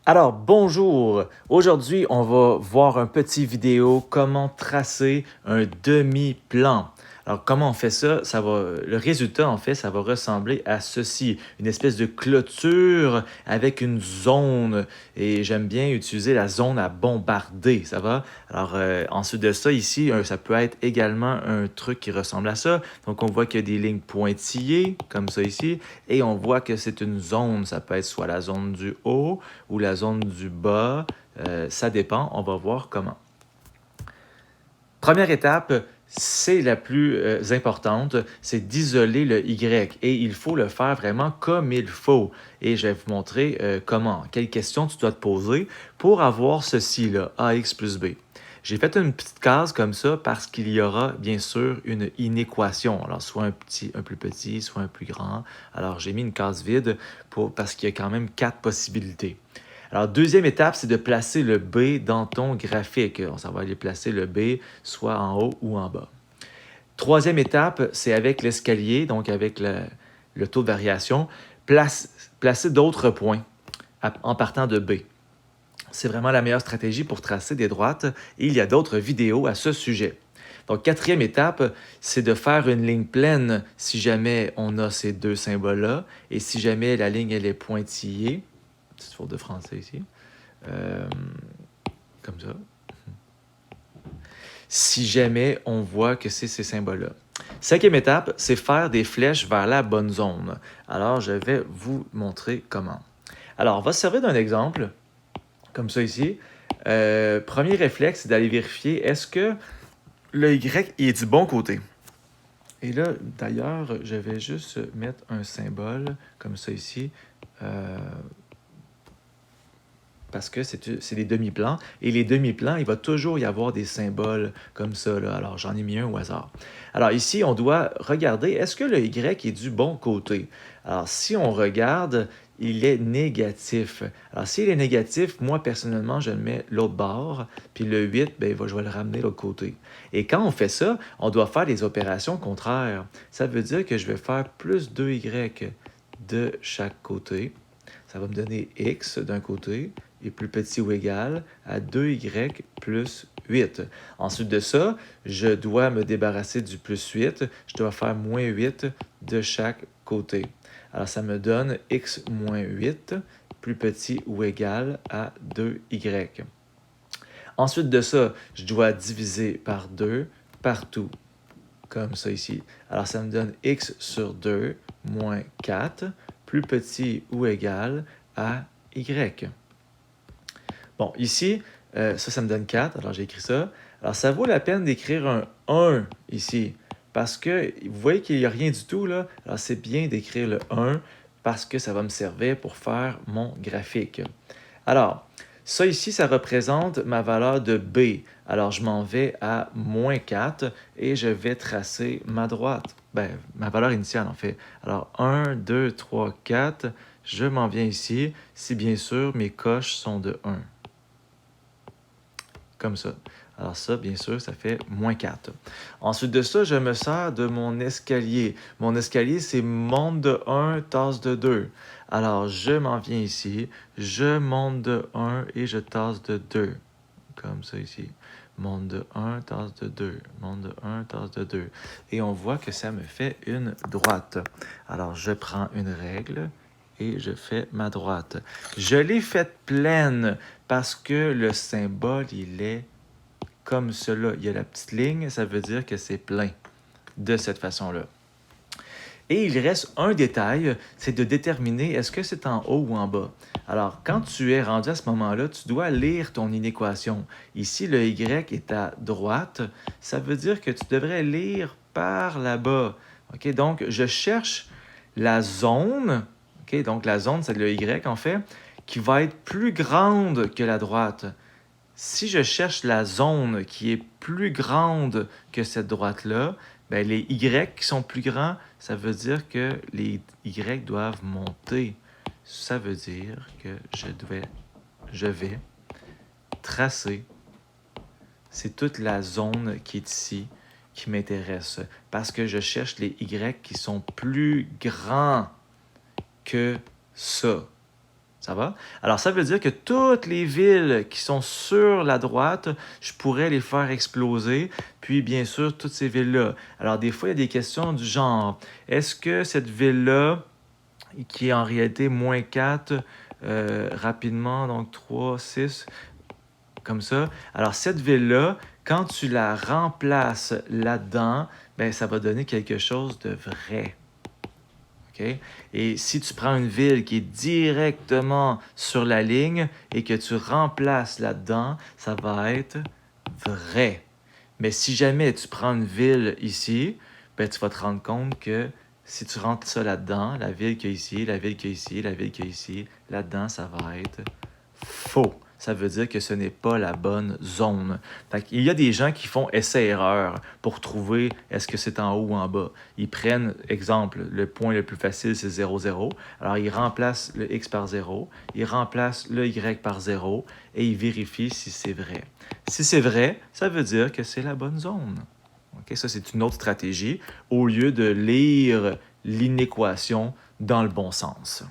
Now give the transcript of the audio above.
Alors, bonjour! Aujourd'hui, on va voir un petit vidéo comment tracer un demi-plan. Alors, comment on fait ça? Le résultat, en fait, ça va ressembler à ceci, une espèce de clôture avec une zone. Et j'aime bien utiliser la zone à bombarder, ça va? Alors, ensuite de ça, ici, ça peut être également un truc qui ressemble à ça. Donc, on voit qu'il y a des lignes pointillées, comme ça ici, et on voit que c'est une zone. Ça peut être soit la zone du haut, ou la zone du bas, ça dépend, on va voir comment. Première étape, c'est la plus importante, c'est d'isoler le Y et il faut le faire vraiment comme il faut. Et je vais vous montrer comment, quelles questions tu dois te poser pour avoir ceci-là, AX plus B. J'ai fait une petite case comme ça parce qu'il y aura bien sûr une inéquation. Alors, soit un plus petit, soit un plus grand. Alors, j'ai mis une case vide parce qu'il y a quand même 4 possibilités. Alors, deuxième étape, c'est de placer le B dans ton graphique. Ça va aller placer le B soit en haut ou en bas. Troisième étape, c'est avec l'escalier, donc avec le taux de variation, placer d'autres points en partant de B. C'est vraiment la meilleure stratégie pour tracer des droites et il y a d'autres vidéos à ce sujet. Donc, quatrième étape, c'est de faire une ligne pleine si jamais on a ces deux symboles-là et si jamais la ligne elle est pointillée. Petite faute de français ici. Comme ça. Si jamais on voit que c'est ces symboles-là. Cinquième étape, c'est faire des flèches vers la bonne zone. Alors, je vais vous montrer comment. Alors, on va se servir d'un exemple, comme ça ici. Premier réflexe, c'est d'aller vérifier, est-ce que le Y est du bon côté? Et là, d'ailleurs, je vais juste mettre un symbole, comme ça ici, parce que c'est des demi-plans. Et les demi-plans, il va toujours y avoir des symboles comme ça. Là. Alors, j'en ai mis un au hasard. Alors, ici, on doit regarder, est-ce que le Y est du bon côté? Alors, si on regarde, il est négatif. Alors, s'il est négatif, moi, personnellement, je le mets l'autre bord. Puis le 8, ben, je vais le ramener de l'autre côté. Et quand on fait ça, on doit faire des opérations contraires. Ça veut dire que je vais faire plus 2Y de chaque côté. Ça va me donner X d'un côté est plus petit ou égal à 2y plus 8. Ensuite de ça, je dois me débarrasser du plus 8. Je dois faire moins 8 de chaque côté. Alors, ça me donne x moins 8 plus petit ou égal à 2y. Ensuite de ça, je dois diviser par 2 partout, comme ça ici. Alors, ça me donne x sur 2 moins 4 plus petit ou égal à y. Bon, ici, ça me donne 4, alors j'ai écrit ça. Alors, ça vaut la peine d'écrire un 1 ici, parce que vous voyez qu'il n'y a rien du tout là. Alors, c'est bien d'écrire le 1 parce que ça va me servir pour faire mon graphique. Alors, ça ici, ça représente ma valeur de B. Alors, je m'en vais à moins 4 et je vais tracer ma droite. Ben, ma valeur initiale, en fait. Alors, 1, 2, 3, 4. Je m'en viens ici, si bien sûr mes coches sont de 1. Comme ça. Alors ça, bien sûr, ça fait moins 4. Ensuite de ça, je me sers de mon escalier. Mon escalier, c'est monte de 1, tasse de 2. Alors, je m'en viens ici, je monte de 1 et je tasse de 2. Comme ça ici. Monte de 1, tasse de 2. Monte de 1, tasse de 2. Et on voit que ça me fait une droite. Alors, je prends une règle et je fais ma droite. Je l'ai faite pleine parce que le symbole, il est comme cela. Il y a la petite ligne, ça veut dire que c'est plein de cette façon-là. Et il reste un détail, c'est de déterminer est-ce que c'est en haut ou en bas. Alors, quand tu es rendu à ce moment-là, tu dois lire ton inéquation. Ici, le Y est à droite, ça veut dire que tu devrais lire par là-bas. OK, donc, je cherche la zone, OK, donc la zone, c'est le Y en fait, qui va être plus grande que la droite. Si je cherche la zone qui est plus grande que cette droite-là, ben les Y qui sont plus grands, ça veut dire que les Y doivent monter. Ça veut dire que je vais tracer. C'est toute la zone qui est ici qui m'intéresse parce que je cherche les Y qui sont plus grands que ça. Ça va? Alors, ça veut dire que toutes les villes qui sont sur la droite, je pourrais les faire exploser. Puis, bien sûr, toutes ces villes-là. Alors, des fois, il y a des questions du genre, est-ce que cette ville-là, qui est en réalité -4, rapidement, donc 3, 6, comme ça. Alors, cette ville-là, quand tu la remplaces là-dedans, ben, ça va donner quelque chose de vrai. OK? Et si tu prends une ville qui est directement sur la ligne et que tu remplaces là-dedans, ça va être vrai. Mais si jamais tu prends une ville ici, ben, tu vas te rendre compte que si tu rentres ça là-dedans, la ville qu'il y a ici, la ville qu'il y a ici, la ville qu'il y a ici, là-dedans, ça va être faux. Ça veut dire que ce n'est pas la bonne zone. Il y a des gens qui font essai-erreur pour trouver est-ce que c'est en haut ou en bas. Ils prennent, exemple, le point le plus facile, c'est 0, 0. Alors, ils remplacent le x par 0, ils remplacent le y par 0 et ils vérifient si c'est vrai. Si c'est vrai, ça veut dire que c'est la bonne zone. Okay? Ça, c'est une autre stratégie au lieu de lire l'inéquation dans le bon sens.